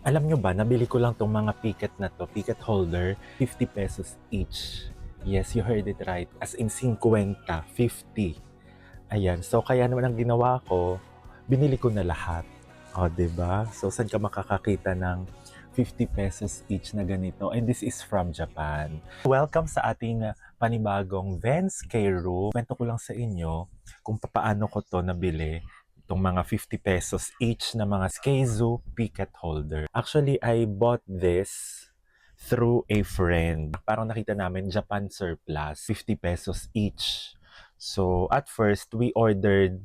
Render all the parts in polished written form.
Alam nyo ba, nabili ko lang tong mga picket na to, picket holder, 50 pesos each. Yes, you heard it right. As in 50, 50. Ayan, so kaya naman ang ginawa ko, binili ko na lahat. O, ba? Diba? So, saan ka makakakita ng 50 pesos each na ganito? And this is from Japan. Welcome sa ating panibagong Vens K-Room. Kwento ko lang sa inyo kung paano ko to nabili itong mga 50 pesos each na mga Skeizu picket holder. Actually, I bought this through a friend. Parang nakita namin Japan surplus, 50 pesos each. So, at first, we ordered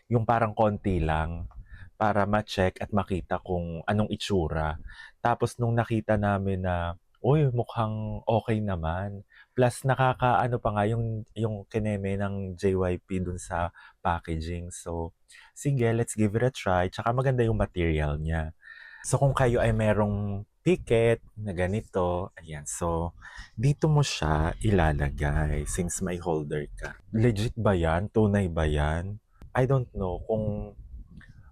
yung parang konti lang para ma-check at makita kung anong itsura. Tapos nung nakita namin na, uy, mukhang okay naman. Plus nakakaano pa nga yung kineme ng JYP dun sa packaging. So, sige, let's give it a try. Tsaka maganda yung material niya. So, kung kayo ay merong ticket na ganito, ayan. So, dito mo siya ilalagay since may holder ka. Legit ba yan? Tunay ba yan? I don't know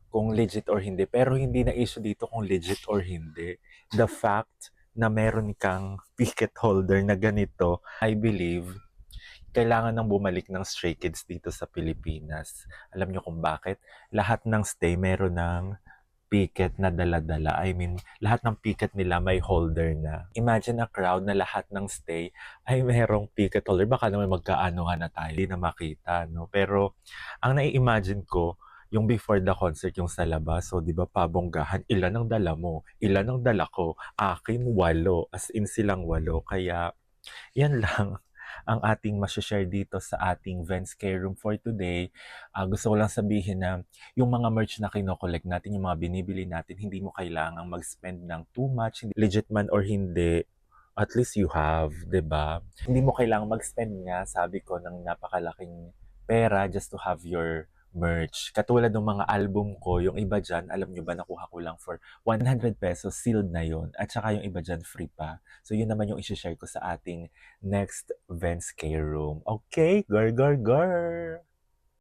kung legit or hindi. Pero hindi na issue dito kung legit or hindi. The fact na meron kang ticket holder na ganito, I believe, kailangan nang bumalik ng Stray Kids dito sa Pilipinas. Alam nyo kung bakit? Lahat ng stay meron ng picket na dala-dala. I mean, lahat ng picket nila may holder na. Imagine a crowd na lahat ng stay ay merong picket holder. Baka naman magkaanuhan na tayo, hindi na makita, no? Pero, ang nai-imagine ko, yung before the concert, yung sa labas, so di ba pabonggahan, ilan ang dala mo? Ilan ang dala ko? Akin, 8. As in silang 8. Kaya, yan lang ang ating share dito sa ating Vents Care Room for today. Gusto ko lang sabihin na yung mga merch na kinokollect natin, yung mga binibili natin, hindi mo kailangang mag-spend ng too much, legit man or hindi, at least you have, 'di ba? Hindi mo kailangang mag-spend nga, sabi ko, ng napakalaking pera just to have your merch. Katulad ng mga album ko, yung iba dyan, alam nyo ba, nakuha ko lang for 100 pesos, sealed na yon. At saka yung iba dyan, free pa. So yun naman yung isi-share ko sa ating next Vents Care Room. Okay, girl, girl, girl!